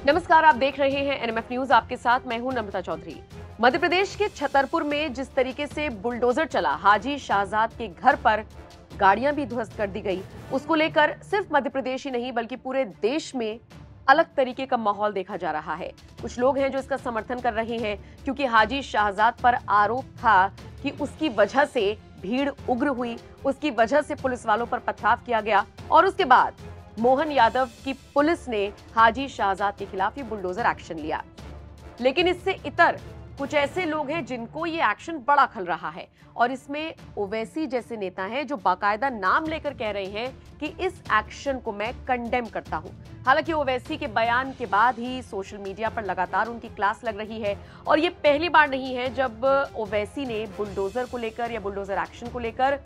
नमस्कार, आप देख रहे हैं एनएमएफ न्यूज। आपके साथ मैं हूं नम्रता चौधरी। मध्य प्रदेश के छतरपुर में जिस तरीके से बुलडोजर चला, हाजी शाहजाद के घर पर गाड़ियां भी ध्वस्त कर दी गई, उसको लेकर सिर्फ मध्य प्रदेश ही नहीं बल्कि पूरे देश में अलग तरीके का माहौल देखा जा रहा है। कुछ लोग हैं जो इसका समर्थन कर रहे हैं क्योंकि हाजी शाहजाद पर आरोप था कि उसकी वजह से भीड़ उग्र हुई, उसकी वजह से पुलिस वालों पर पथराव किया गया और उसके बाद मोहन यादव की पुलिस ने हाजी शाहजाद के खिलाफ ये बुलडोजर एक्शन लिया। लेकिन इससे इतर कुछ ऐसे लोग हैं जिनको ये एक्शन बड़ा खल रहा है और इसमें ओवैसी जैसे नेता हैं जो बाकायदा नाम लेकर कह रहे हैं कि इस एक्शन को मैं कंडेम करता हूं। हालांकि ओवैसी के बयान के बाद ही सोशल मीडिया पर लगातार उनकी क्लास लग रही है और ये पहली बार नहीं है जब ओवैसी ने बुलडोजर को लेकर या बुलडोजर एक्शन को लेकर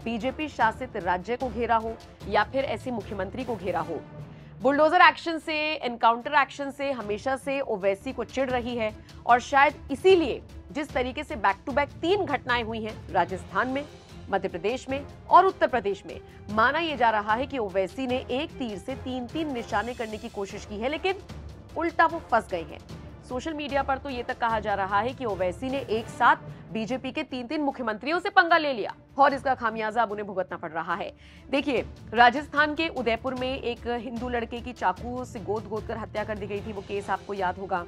बीजेपी शासित राज्य को घेरा हो या फिर ऐसे मुख्यमंत्री को घेरा हो। बुलडोजर एक्शन से, एनकाउंटर एक्शन से हमेशा से ओवैसी को चिढ़ रही है और शायद इसीलिए जिस तरीके से बैक टू बैक 3 घटनाएं हुई हैं राजस्थान में, मध्य प्रदेश में और उत्तर प्रदेश में, माना यह जा रहा है कि ओवैसी ने एक तीर से 3-3 निशाने करने की कोशिश की है, लेकिन उल्टा वो फंस गए हैं। सोशल मीडिया पर तो ये तक कहा जा रहा है कि ओवैसी ने एक साथ बीजेपी के 3-3 मुख्यमंत्रियों से पंगा ले लिया और इसका खामियाजा अब उन्हें भुगतना पड़ रहा है। देखिए, राजस्थान के उदयपुर में एक हिंदू लड़के की चाकू से गोद कर हत्या कर दी गई थी, वो केस आपको याद होगा।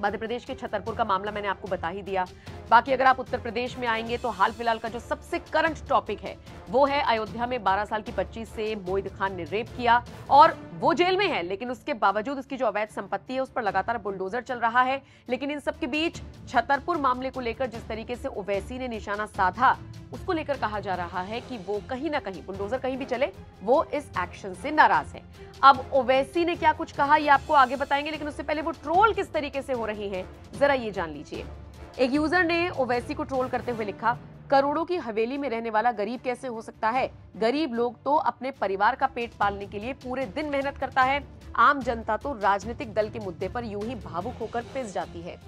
मध्य प्रदेश के छतरपुर का मामला मैंने आपको बता ही दिया। बाकी अगर आप उत्तर प्रदेश में आएंगे तो हाल फिलहाल का जो सबसे करंट टॉपिक है वो है अयोध्या में 12 साल की बच्ची से मोहित खान ने रेप किया और वो जेल में है, लेकिन उसके बावजूद उसकी जो अवैध संपत्ति है उस पर लगातार बुलडोजर चल रहा है। लेकिन इन सब के बीच छतरपुर मामले को लेकर जिस तरीके से ओवैसी ने निशाना साधा, उसको लेकर कहा जा रहा है कि वो कहीं ना कहीं बुलडोजर कहीं भी चले, वो इस एक्शन से नाराज है। अब ओवैसी ने क्या कुछ कहा ये आपको आगे बताएंगे, लेकिन उससे पहले वो ट्रोल किस तरीके से हो रही है जरा ये जान लीजिए। एक यूजर ने ओवैसी को ट्रोल करते हुए लिखा, करोड़ों की हवेली में रहने वाला गरीब कैसे हो सकता है? गरीब लोग तो अपने परिवार का पेट पालने के लिए पूरे दिन मेहनत करता है, आम जनता तो राजनीतिक दल के मुद्दे पर यूं ही भावुक होकर पिस जाती है।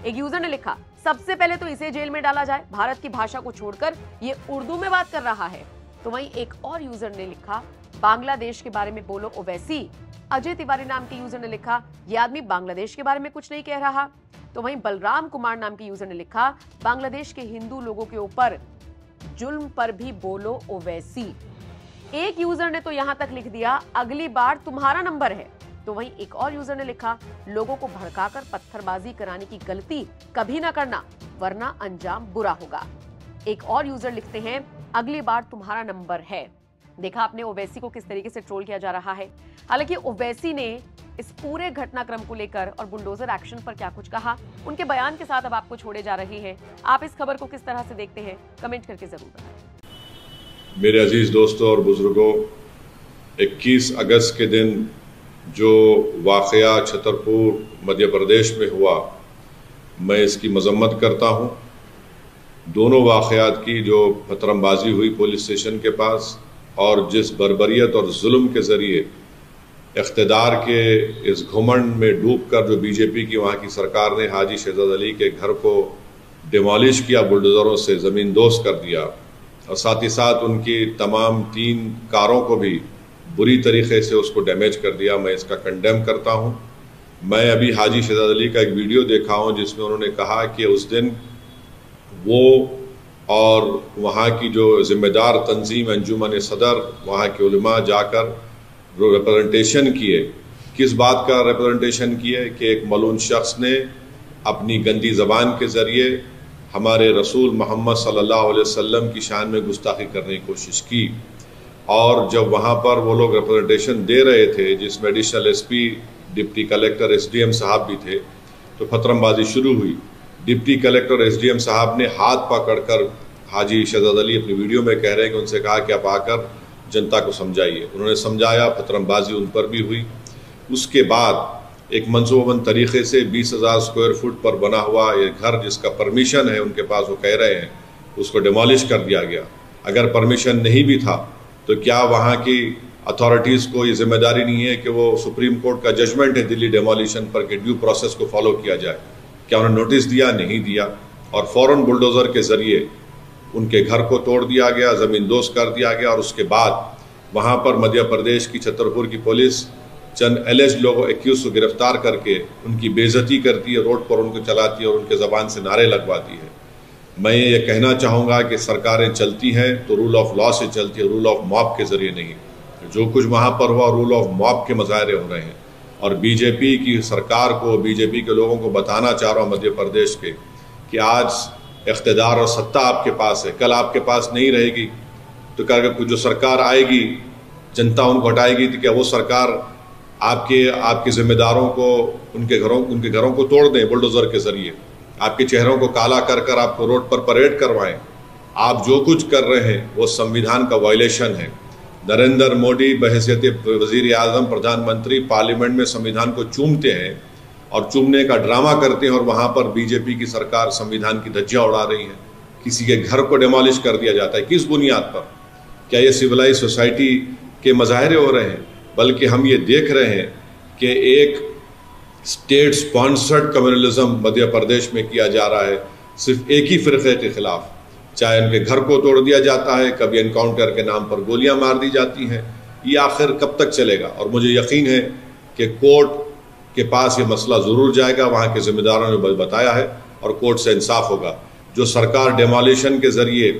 एक यूजर ने लिखा, सबसे पहले तो इसे जेल में डाला जाए, भारत की भाषा को छोड़कर ये उर्दू में बात कर रहा है। तो वहीं एक और यूजर ने लिखा, बांग्लादेश के बारे में बोलो ओवैसी। अजय तिवारी नाम के यूजर ने लिखा, ये आदमी बांग्लादेश के बारे में कुछ नहीं कह रहा। तो वहीं बलराम कुमार नाम के यूजर ने लिखा, बांग्लादेश के हिंदू लोगों के ऊपर जुल्म पर भी बोलो ओवैसी। एक यूजर ने तो यहां तक लिख दिया, अगली बार तुम्हारा नंबर है। तो वहीं एक और यूजर ने लिखा, लोगों को भड़काकर पत्थरबाजी कराने की गलती कभी ना करना वरना अंजाम बुरा होगा। एक और यूजर लिखते हैं, अगली बार तुम्हारा नंबर है। देखा आपने ओवैसी को किस तरीके से ट्रोल किया जा रहा है। हालांकि ओवैसी ने इस पूरे घटनाक्रम को लेकर और बुलडोजर एक्शन पर क्या कुछ कहा, उनके बयान के साथ अब आपको छोड़े जा रही है। आप इस खबर को किस तरह से देखते हैं, कमेंट करके जरूर बताएं। मेरे अजीज दोस्तों और बुजुर्गों, 21 अगस्त के दिन जो वाकया छतरपुर मध्य प्रदेश में हुआ, मैं इसकी मजम्मत करता हूं। दोनों वाकयात की जो पथरमबाजी हुई पुलिस स्टेशन के पास और जिस बर्बरियत और जुल्म के जरिए इख्तिदार के इस घुमंड में डूबकर जो बीजेपी की वहाँ की सरकार ने हाजी शहजाद अली के घर को डिमोलिश किया, बुलडोजरों से ज़मीन दोस्त कर दिया और साथ ही साथ उनकी तमाम 3 कारों को भी बुरी तरीके से उसको डैमेज कर दिया, मैं इसका कंडेम करता हूँ। मैं अभी हाजी शहजाद अली का एक वीडियो देखा हूँ जिसमें उन्होंने कहा कि उस दिन वो और वहाँ की जो जिम्मेदार तंजीम अंजुमन सदर, वहाँ के उलमा जाकर रिप्रेजेंटेशन किए। किस बात का रिप्रेजेंटेशन किए कि एक मलून शख्स ने अपनी गंदी ज़बान के ज़रिए हमारे रसूल मोहम्मद सल्लल्लाहु अलैहि वसल्लम की शान में गुस्ताखी करने की कोशिश की। और जब वहाँ पर वो लोग रिप्रेजेंटेशन दे रहे थे, जिसमें additional SP, deputy collector, SDM साहब भी थे, तो पथरमबाजी शुरू हुई। डिप्टी कलेक्टर, एसडीएम साहब ने हाथ पकड़कर हाजी शहजाद अली अपनी वीडियो में कह रहे हैं कि उनसे कहा कि आप आकर जनता को समझाइए। उन्होंने समझाया, पथरमबाजी उन पर भी हुई। उसके बाद एक मंसूबाबंद तरीके से 20,000 स्क्वायर फुट पर बना हुआ ये घर, जिसका परमिशन है उनके पास, वो कह रहे हैं, उसको डिमोलिश कर दिया गया। अगर परमिशन नहीं भी था तो क्या वहाँ की अथॉरिटीज़ को ये जिम्मेदारी नहीं है कि वो सुप्रीम कोर्ट का जजमेंट है दिल्ली डिमोलिशन पर कि ड्यू प्रोसेस को फॉलो किया जाए? क्या उन्होंने नोटिस दिया? नहीं दिया। और फौरन बुलडोज़र के ज़रिए उनके घर को तोड़ दिया गया, ज़मीन दोस्त कर दिया गया। और उसके बाद वहाँ पर मध्य प्रदेश की छतरपुर की पुलिस चंद एलिज लोगों 21 को गिरफ्तार करके उनकी बेइज्जती करती है, रोड पर उनको चलाती है और उनके ज़बान से नारे लगवाती है। मैं ये कहना चाहूँगा कि सरकारें चलती हैं तो रूल ऑफ लॉ से चलती है, रूल ऑफ मॉब के ज़रिए नहीं। जो कुछ वहाँ पर हुआ रूल ऑफ मॉब के मुजाहरे हो रहे हैं और बीजेपी की सरकार को, बीजेपी के लोगों को बताना चाह रहा हूँ मध्य प्रदेश के कि आज इख्तिदार और सत्ता आपके पास है, कल आपके पास नहीं रहेगी। तो क्या जो सरकार आएगी जनता उनको हटाएगी तो क्या वो सरकार आपके जिम्मेदारों को उनके घरों को तोड़ दें बुलडोजर के जरिए, आपके चेहरों को काला कर कर आपको रोड पर परेड करवाएं? आप जो कुछ कर रहे हैं वो संविधान का वायलेशन है। नरेंद्र मोदी बहैसियत वजीर आजम, प्रधानमंत्री पार्लियामेंट में संविधान को चूमते हैं और चूमने का ड्रामा करते हैं और वहाँ पर बीजेपी की सरकार संविधान की धज्जियाँ उड़ा रही है। किसी के घर को डिमोलिश कर दिया जाता है, किस बुनियाद पर? क्या ये सिविलाइज सोसाइटी के मजाहरे हो रहे हैं? बल्कि हम ये देख रहे हैं कि एक state sponsored communalism Madhya Pradesh में किया जा रहा है, सिर्फ एक ही फ़िरक़े के खिलाफ। चाहे उनके घर को तोड़ दिया जाता है, कभी एनकाउंटर के नाम पर गोलियां मार दी जाती हैं। ये आखिर कब तक चलेगा? और मुझे यकीन है कि कोर्ट के पास ये मसला ज़रूर जाएगा, वहाँ के ज़िम्मेदारों ने बताया है और कोर्ट से इंसाफ होगा। जो सरकार डेमोलिशन के ज़रिए